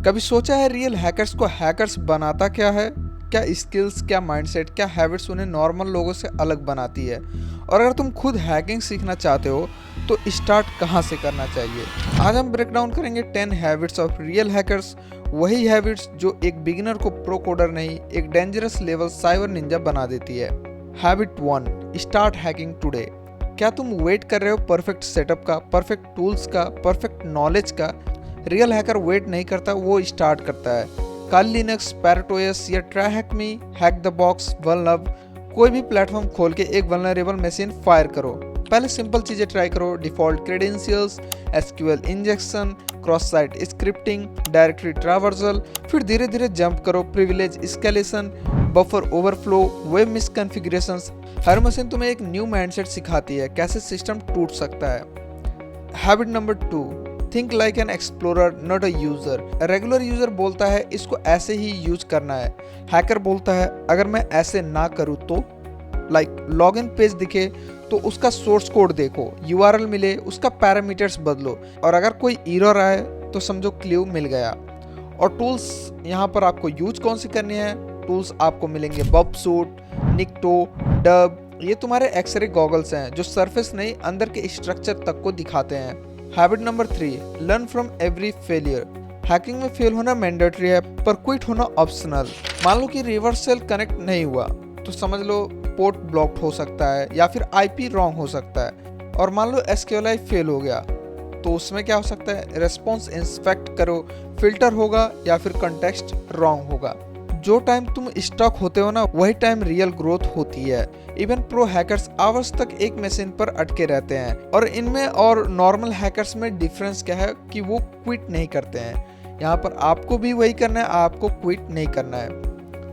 कभी सोचा है रियल हैकर्स को हैकर्स बनाता क्या है? क्या स्किल्स, क्या माइंडसेट, क्या हैबिट्स उन्हें नॉर्मल लोगों से अलग बनाती है? और अगर तुम खुद हैकिंग सीखना चाहते हो तो स्टार्ट कहाँ से करना चाहिए? आज हम ब्रेक डाउन करेंगे 10 हैबिट्स ऑफ रियल हैकर्स, वही हैबिट्स जो एक बिगिनर को प्रो कोडर नहीं, एक डेंजरस लेवल साइबर निंजा बना देती है। Habit 1, start hacking today. क्या तुम वेट कर रहे हो परफेक्ट सेटअप का, परफेक्ट टूल्स का, परफेक्ट नॉलेज का? रियल हैकर वेट नहीं करता, वो स्टार्ट करता है। काली लिनक्स, पैराटोयस या try hack me, hack the box, VulnHub, कोई भी प्लेटफॉर्म खोल के एक वल्नरेबल मशीन फायर करो। पहले सिंपल चीजें ट्राई करो, default credentials, SQL injection, cross site scripting, directory traversal, फिर धीरे धीरे जंप करो privilege escalation, buffer overflow, web misconfigurations. हर मशीन तुम्हें एक न्यू माइंडसेट सिखाती है, कैसे सिस्टम टूट सकता है। Habit number 2, think like an explorer not a user. Regular user बोलता है इसको ऐसे ही यूज करना है, हैकर बोलता है अगर मैं ऐसे ना करूँ तो। लॉगिन पेज दिखे तो उसका सोर्स कोड देखो, यूआरएल मिले उसका पैरामीटर्स बदलो, और अगर कोई एरर आए तो समझो क्लू मिल गया। और टूल्स यहाँ पर आपको यूज कौन सी करनी है? टूल्स आपको मिलेंगे बबसूट, निक्टो, डब। ये तुम्हारे एक्सरे गॉगल्स हैं जो सरफेस नहीं अंदर के स्ट्रक्चर तक को दिखाते हैं। Habit number 3, learn from every failure. Hacking में फेल होना मैंडेटरी है पर क्विट होना ऑप्शनल। मान लो कि रिवर्स सेल कनेक्ट नहीं हुआ तो समझ लो पोर्ट ब्लॉक्ड हो सकता है या फिर आईपी रॉन्ग हो सकता है। और मान लो एसक्यूएलआई फेल हो गया तो उसमें क्या हो सकता है? रेस्पॉन्स इंस्पेक्ट करो, फिल्टर होगा या फिर कंटेक्स्ट रॉन्ग होगा। जो टाइम तुम स्टक होते हो ना, वही टाइम रियल ग्रोथ होती है। इवन प्रो हैकर्स आवर्स तक एक मशीन पर अटके रहते हैं, और इनमें और नॉर्मल हैकर्स में डिफरेंस क्या है कि वो क्विट नहीं करते हैं। यहाँ पर आपको भी वही करना है, आपको क्विट नहीं करना है।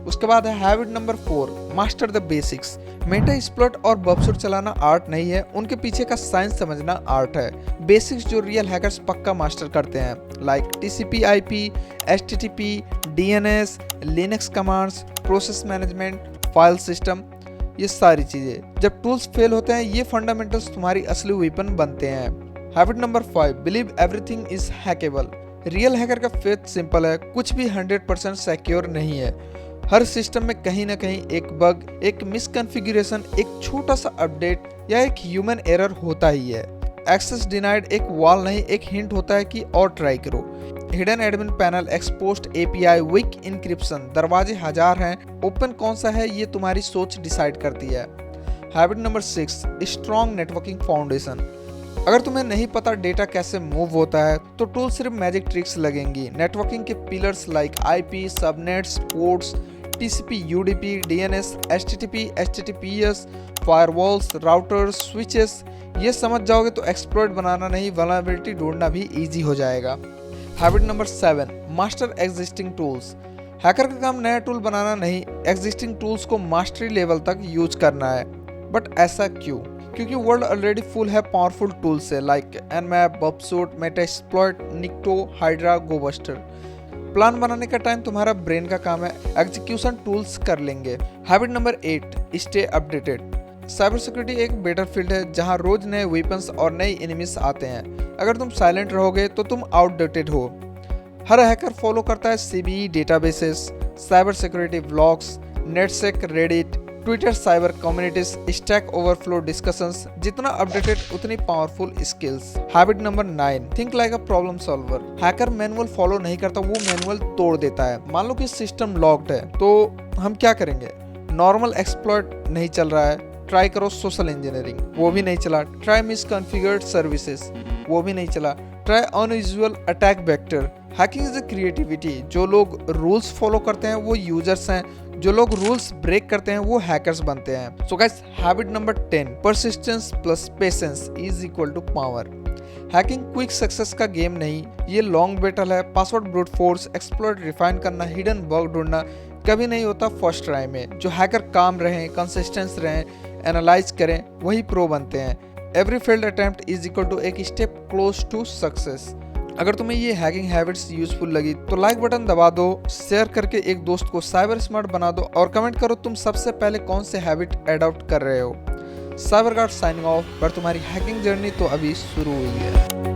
उसके बाद है habit number 4, master the basics. Meta exploit और बबसूट चलाना आर्ट नहीं है, उनके पीछे का साइंस समझना आर्ट है। बेसिक्स जो रियल हैकर्स पक्का मास्टर करते हैं, like TCP IP, HTTP, DNS, Linux commands, process management, file system, ये सारी चीजें। जब टूल्स फेल होते हैं ये फंडामेंटल्स तुम्हारी असली वेपन बनते हैं। Habit number 5, believe everything is hackable. Real hacker का फेथ सिंपल है, कुछ भी 100% सिक्योर नहीं है। हर सिस्टम में कहीं ना कहीं एक बग, एक मिसकॉन्फ़िगरेशन, एक छोटा सा अपडेट या एक ह्यूमन एरर होता ही है। एक्सेस डिनाइड एक वॉल नहीं, एक हिंट होता है कि और ट्राई करो। Hidden admin panel, exposed API, weak encryption, दरवाजे हजार हैं, ओपन कौन सा है ये तुम्हारी सोच डिसाइड करती है। Habit number 6, strong networking foundation. अगर तुम्हें नहीं पता डेटा कैसे मूव होता है तो टूल सिर्फ मैजिक ट्रिक्स लगेंगी। नेटवर्किंग के pillars like IP, subnets, ports, TCP, UDP, DNS, HTTP, HTTPS, firewalls, routers, switches, ये समझ जाओगे तो एक्सप्लॉइट बनाना नहीं, वल्नरेबिलिटी ढूंढना भी इजी हो जाएगा। Habit number 7, master existing tools. Hacker का काम नया टूल बनाना नहीं, एग्जिस्टिंग टूल्स को मास्टरी लेवल तक यूज करना है। बट ऐसा क्यों? क्योंकि वर्ल्ड ऑलरेडी फुल है पावरफुल टूल्स से, like Nmap, Burp Suite, Metasploit, Nikto, Hydra, Gobuster. Plan बनाने का टाइम तुम्हारा ब्रेन का काम है, एग्जीक्यूशन टूल्स कर लेंगे। Habit number 8, stay updated. Cyber security एक बेटर फील्ड है जहां रोज नए वेपन्स और नए एनिमीज आते हैं। अगर तुम साइलेंट रहोगे तो तुम आउटडेटेड हो। हर हैकर फॉलो करता है CVE databases, cyber security vlogs, netsec, Reddit, Twitter cyber communities, Stack Overflow discussions. जितना अपडेटेड उतनी powerful skills. Habit number 9, think like a problem solver. Hacker manual follow नहीं करता, वो मैनुअल तोड़ देता है। मान लो कि सिस्टम लॉक्ड है तो हम क्या करेंगे? नॉर्मल एक्सप्लॉइट नहीं चल रहा है, ट्राई करो सोशल इंजीनियरिंग, वो भी नहीं चला। ट्राई मिसकॉन्फिगर्ड सर्विसेज, वो भी नहीं चला। Try unusual attack vector. Hacking is a creativity. जो लोग रूल्स फॉलो करते हैं वो यूजर्स हैं, जो लोग रूल्स ब्रेक करते हैं वो हैकर्स बनते हैं। So guys, habit number 10, persistence plus patience is equal to power. Hacking quick success का गेम नहीं, ये लॉन्ग बैटल है। Password brute force, exploit refine करना, हिडन बग ढूंढना कभी नहीं होता फर्स्ट ट्राई में। जो हैकर काम रहें, कंसिस्टेंस रहें, एनालाइज करें, वही प्रो बनते हैं। Every failed attempt is equal to एक स्टेप क्लोज टू सक्सेस। अगर तुम्हें ये हैकिंग हैबिट्स यूजफुल लगी तो लाइक बटन दबा दो, शेयर करके एक दोस्त को साइबर स्मार्ट बना दो, और कमेंट करो तुम सबसे पहले कौन से हैबिट एडॉप्ट कर रहे हो। साइबर गार्ड साइनिंग ऑफ, पर तुम्हारी हैकिंग जर्नी तो अभी शुरू हुई है।